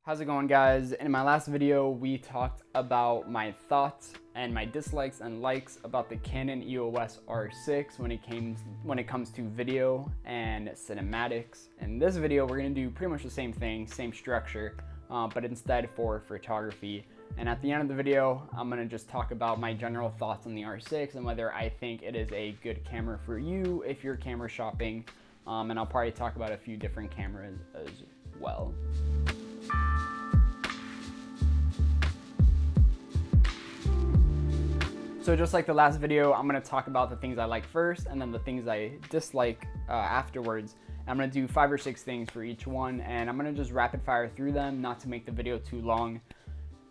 How's it going, guys? In my last video, we talked about my thoughts and my dislikes and likes about the Canon EOS R6 when it comes to video and cinematics. In this video, we're gonna do pretty much the same thing, same structure, but instead for photography. And at the end of the video, I'm gonna just talk about my general thoughts on the R6 and whether I think it is a good camera for you if you're camera shopping. And I'll probably talk about a few different cameras as well. So just like the last video, I'm gonna talk about the things I like first and then the things I dislike afterwards. I'm gonna do 5 or 6 things for each one, and I'm gonna just rapid fire through them, not to make the video too long,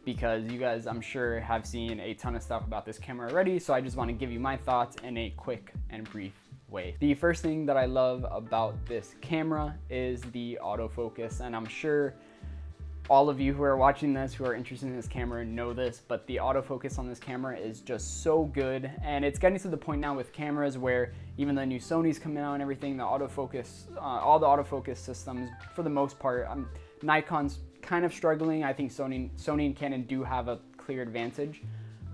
because you guys, I'm sure, have seen a ton of stuff about this camera already, so I just wanna give you my thoughts in a quick and brief way. The first thing that I love about this camera is the autofocus, and I'm sure all of you who are watching this, who are interested in this camera, know this, but the autofocus on this camera is just so good. And it's getting to the point now with cameras where even the new Sony's coming out and everything, the autofocus, all the autofocus systems, for the most part, Nikon's kind of struggling. I think Sony and Canon do have a clear advantage,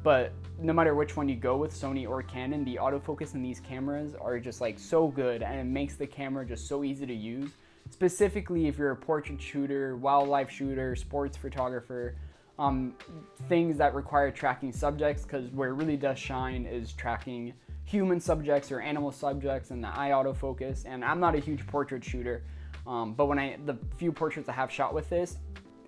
but no matter which one you go with, Sony or Canon, the autofocus in these cameras are just like so good, and it makes the camera just so easy to use. Specifically if you're a portrait shooter, wildlife shooter, sports photographer, things that require tracking subjects, because where it really does shine is tracking human subjects or animal subjects and the eye autofocus. And I'm not a huge portrait shooter, but the few portraits I have shot with this,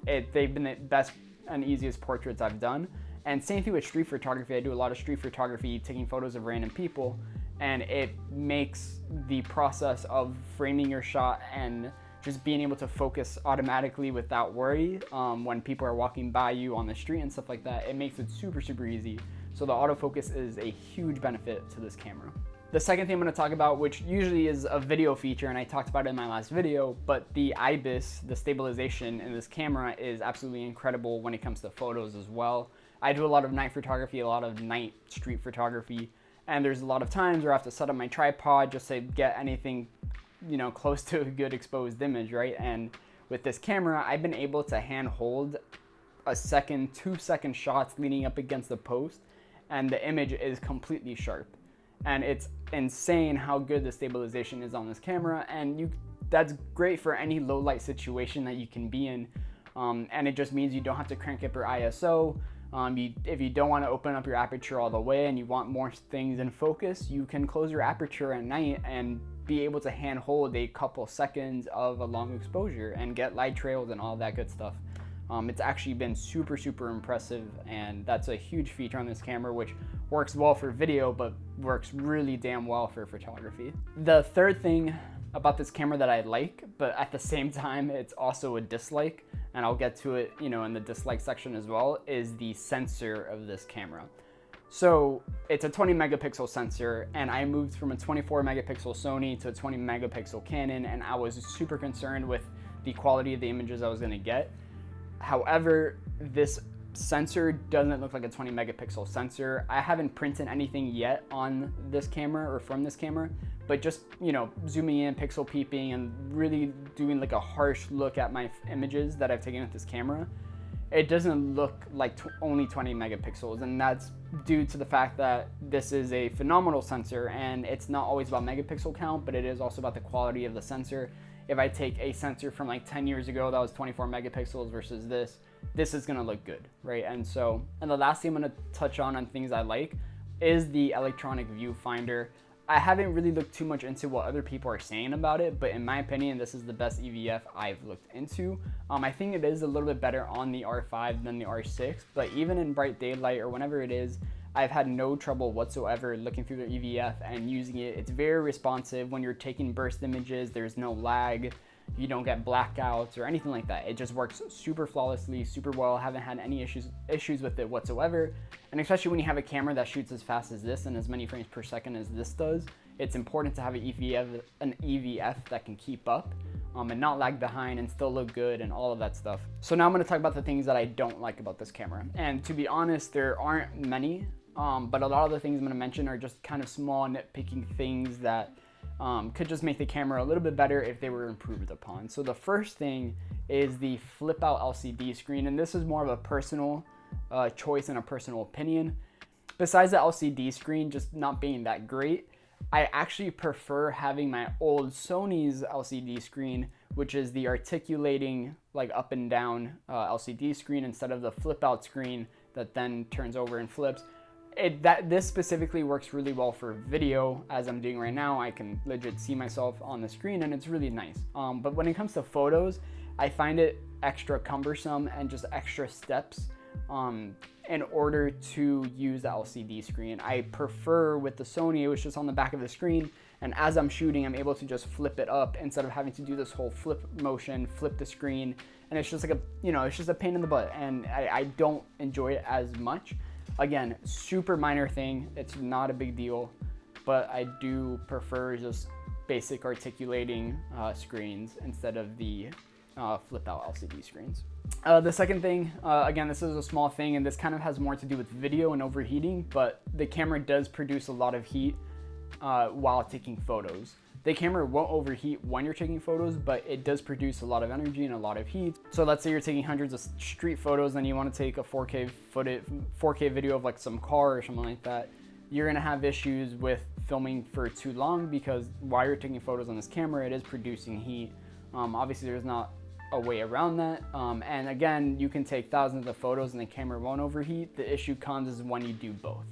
they've been the best and easiest portraits I've done. And same thing with street photography. I do a lot of street photography, taking photos of random people, and it makes the process of framing your shot and just being able to focus automatically without worry when people are walking by you on the street and stuff like that, it makes it super, super easy. So the autofocus is a huge benefit to this camera. The second thing I'm going to talk about, which usually is a video feature, and I talked about it in my last video, but the IBIS, the stabilization in this camera, is absolutely incredible when it comes to photos as well. I do a lot of night photography, a lot of night street photography, and there's a lot of times where I have to set up my tripod just to get anything, you know, close to a good exposed image, right? And with this camera, I've been able to hand hold a second, 2-second shots leaning up against the post, and the image is completely sharp. And it's insane how good the stabilization is on this camera, and that's great for any low light situation that you can be in. And it just means you don't have to crank up your ISO. If you don't want to open up your aperture all the way and you want more things in focus, you can close your aperture at night and be able to hand hold a couple seconds of a long exposure and get light trails and all that good stuff. It's actually been super, super impressive, and that's a huge feature on this camera, which works well for video, but works really damn well for photography. The third thing about this camera that I like, but at the same time, it's also a dislike, and I'll get to it, you know, in the dislike section as well, is the sensor of this camera. So it's a 20 megapixel sensor, and I moved from a 24 megapixel Sony to a 20 megapixel Canon, and I was super concerned with the quality of the images I was gonna get. However, this sensor doesn't look like a 20 megapixel sensor. I haven't printed anything yet on this camera or from this camera, but just, you know, zooming in, pixel peeping, and really doing like a harsh look at my images that I've taken with this camera, it doesn't look like only 20 megapixels. And that's due to the fact that this is a phenomenal sensor, and it's not always about megapixel count, but it is also about the quality of the sensor. If I take a sensor from like 10 years ago that was 24 megapixels versus this is gonna look good, right? And the last thing I'm gonna touch on things I like is the electronic viewfinder. I haven't really looked too much into what other people are saying about it, but in my opinion, this is the best EVF I've looked into. I think it is a little bit better on the R5 than the R6, but even in bright daylight or whenever it is, I've had no trouble whatsoever looking through the EVF and using it. It's very responsive. When you're taking burst images, there's no lag. You don't get blackouts or anything like that. It just works super flawlessly, super well. Haven't had any issues with it whatsoever. And especially when you have a camera that shoots as fast as this and as many frames per second as this does, it's important to have an EVF that can keep up and not lag behind and still look good and all of that stuff. So now I'm gonna talk about the things that I don't like about this camera. And to be honest, there aren't many, but a lot of the things I'm gonna mention are just kind of small nitpicking things that could just make the camera a little bit better if they were improved upon. So the first thing is the flip out LCD screen. And this is more of a personal choice and a personal opinion. Besides the LCD screen just not being that great, I actually prefer having my old Sony's LCD screen, which is the articulating like up and down LCD screen instead of the flip out screen that then turns over and flips. This specifically works really well for video, as I'm doing right now. I can legit see myself on the screen and it's really nice. But when it comes to photos, I find it extra cumbersome and just extra steps in order to use the LCD screen. I prefer with the Sony, it was just on the back of the screen, and as I'm shooting, I'm able to just flip it up instead of having to do this whole flip motion, flip the screen, and it's just like it's just a pain in the butt, and I don't enjoy it as much. Again, super minor thing, it's not a big deal, but I do prefer just basic articulating screens instead of the flip out LCD screens. The second thing, again, this is a small thing and this kind of has more to do with video and overheating, but the camera does produce a lot of heat while taking photos. The camera won't overheat when you're taking photos, but it does produce a lot of energy and a lot of heat. So let's say you're taking hundreds of street photos and you want to take a 4K video of like some car or something like that. You're gonna have issues with filming for too long because while you're taking photos on this camera, it is producing heat. Obviously there's not a way around that. And again, you can take thousands of photos and the camera won't overheat. The issue comes is when you do both.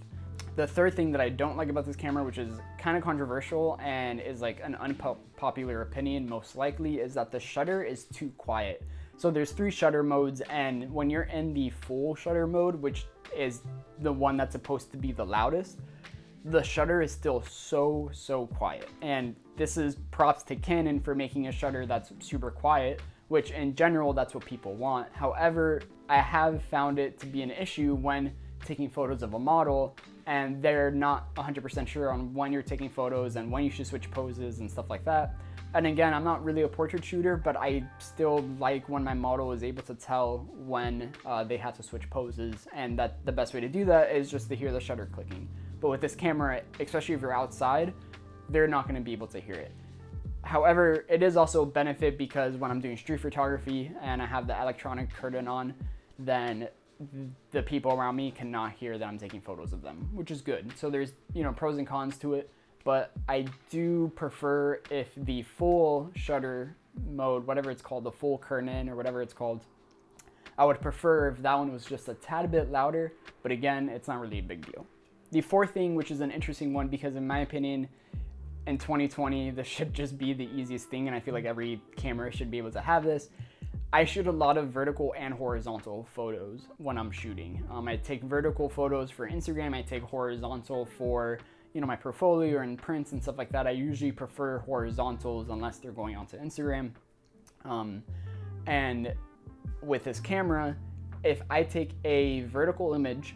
The third thing that I don't like about this camera, which is kind of controversial and is like an unpopular opinion most likely, is that the shutter is too quiet. So there's 3 shutter modes, and when you're in the full shutter mode, which is the one that's supposed to be the loudest, the shutter is still so quiet. And this is props to Canon for making a shutter that's super quiet, which in general, that's what people want. However, I have found it to be an issue when taking photos of a model and they're not 100% sure on when you're taking photos and when you should switch poses and stuff like that. And again, I'm not really a portrait shooter, but I still like when my model is able to tell when they have to switch poses, and that the best way to do that is just to hear the shutter clicking. But with this camera, especially if you're outside, they're not going to be able to hear it. However, it is also a benefit because when I'm doing street photography and I have the electronic curtain on, then the people around me cannot hear that I'm taking photos of them, which is good. So there's, pros and cons to it, but I do prefer if the full shutter mode, whatever it's called, the full curtain or whatever it's called, I would prefer if that one was just a tad bit louder, but again, it's not really a big deal. The fourth thing, which is an interesting one because in my opinion, in 2020, this should just be the easiest thing, and I feel like every camera should be able to have this. I shoot a lot of vertical and horizontal photos when I'm shooting. I take vertical photos for Instagram, I take horizontal for my portfolio or in prints and stuff like that. I usually prefer horizontals unless they're going onto Instagram. And with this camera, if I take a vertical image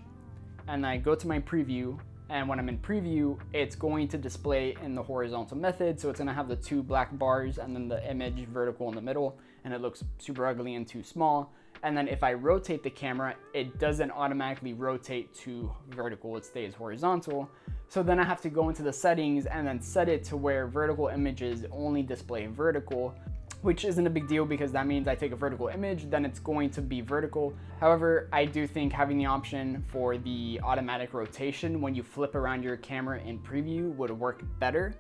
and I go to my preview, and when I'm in preview, it's going to display in the horizontal method. So it's gonna have the 2 black bars and then the image vertical in the middle, and it looks super ugly and too small. And then if I rotate the camera, it doesn't automatically rotate to vertical, it stays horizontal. So then I have to go into the settings and then set it to where vertical images only display vertical, which isn't a big deal because that means I take a vertical image, then it's going to be vertical. However, I do think having the option for the automatic rotation when you flip around your camera in preview would work better.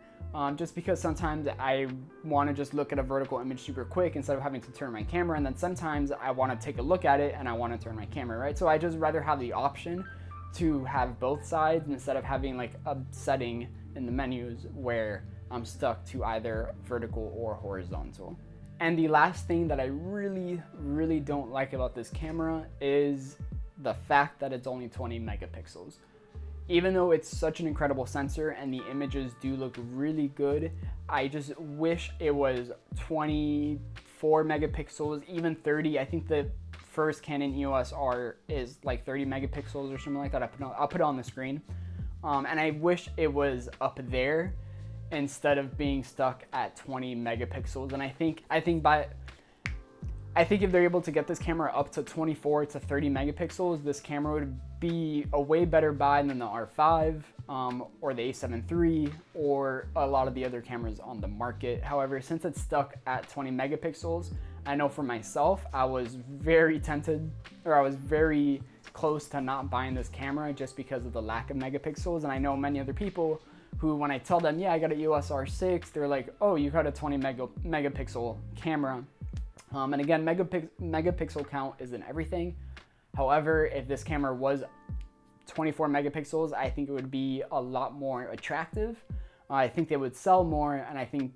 Just because sometimes I want to just look at a vertical image super quick instead of having to turn my camera, and then sometimes I want to take a look at it and I want to turn my camera, right? So I just rather have the option to have both sides instead of having like a setting in the menus where I'm stuck to either vertical or horizontal. And the last thing that I really don't like about this camera is the fact that it's only 20 megapixels. Even though it's such an incredible sensor and the images do look really good, I just wish it was 24 megapixels, even 30. I think the first Canon EOS R is like 30 megapixels or something like that. I'll put it on the screen. And I wish it was up there instead of being stuck at 20 megapixels. And I think if they're able to get this camera up to 24 to 30 megapixels, this camera would be a way better buy than the R5 or the A7 III or a lot of the other cameras on the market. However, since it's stuck at 20 megapixels, I know for myself, I was very tempted, or I was very close to not buying this camera just because of the lack of megapixels. And I know many other people who, when I tell them, yeah, I got a EOS R6, they're like, oh, you got a 20 megapixel camera. And again, megapixel count isn't everything. However, if this camera was 24 megapixels, I think it would be a lot more attractive. I think they would sell more, and I think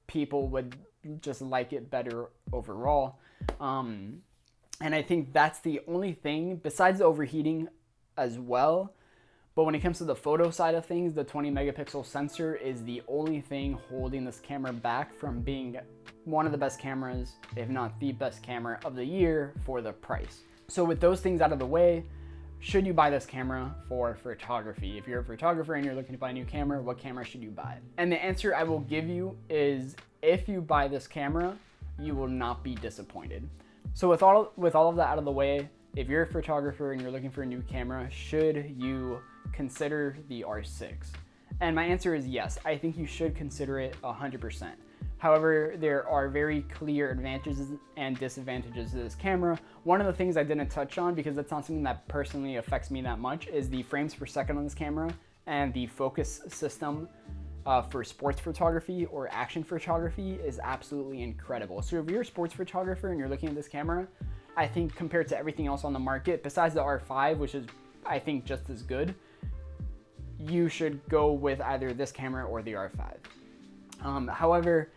people would just like it better overall. And I think that's the only thing, besides the overheating as well. But when it comes to the photo side of things, the 20 megapixel sensor is the only thing holding this camera back from being one of the best cameras, if not the best camera of the year for the price. So with those things out of the way, should you buy this camera for photography? If you're a photographer and you're looking to buy a new camera, what camera should you buy? And the answer I will give you is, if you buy this camera, you will not be disappointed. So with all of that out of the way, if you're a photographer and you're looking for a new camera, should you consider the R6? And my answer is yes. I think you should consider it 100%. However, there are very clear advantages and disadvantages to this camera. One of the things I didn't touch on, because that's not something that personally affects me that much, is the frames per second on this camera and the focus system for sports photography or action photography is absolutely incredible. So if you're a sports photographer and you're looking at this camera, I think compared to everything else on the market, besides the R5, which is, I think, just as good, you should go with either this camera or the R5. However,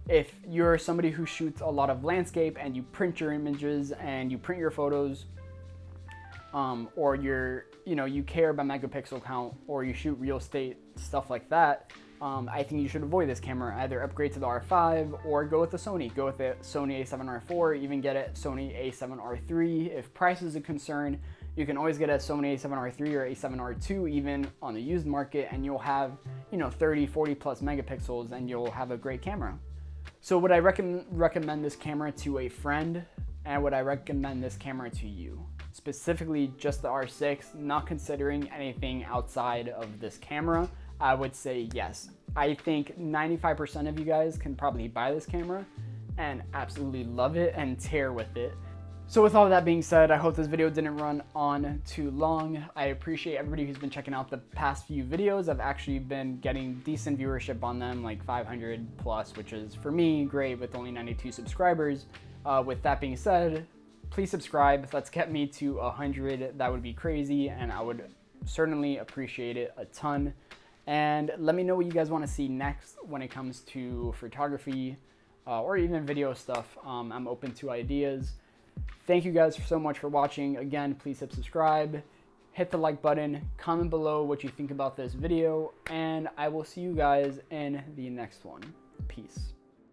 if you're somebody who shoots a lot of landscape and you print your images and you print your photos, or you care about megapixel count, or you shoot real estate, stuff like that, I think you should avoid this camera. Either upgrade to the R5 or go with the Sony. Go with the Sony a7R4, even get a Sony a7R3. If price is a concern, you can always get a Sony a7R3 or a7R2 even on the used market, and you'll have 30, 40 plus megapixels, and you'll have a great camera. So would I recommend this camera to a friend, and would I recommend this camera to you? Specifically just the R6, not considering anything outside of this camera, I would say yes. I think 95% of you guys can probably buy this camera and absolutely love it and tear with it. So with all that being said, I hope this video didn't run on too long. I appreciate everybody who's been checking out the past few videos. I've actually been getting decent viewership on them, like 500 plus, which is for me great with only 92 subscribers. With that being said, please subscribe. Let's get me to 100. That would be crazy, and I would certainly appreciate it a ton. And let me know what you guys want to see next when it comes to photography or even video stuff. I'm open to ideas. Thank you guys so much for watching. Again, please hit subscribe, hit the like button, comment below what you think about this video, and I will see you guys in the next one. Peace.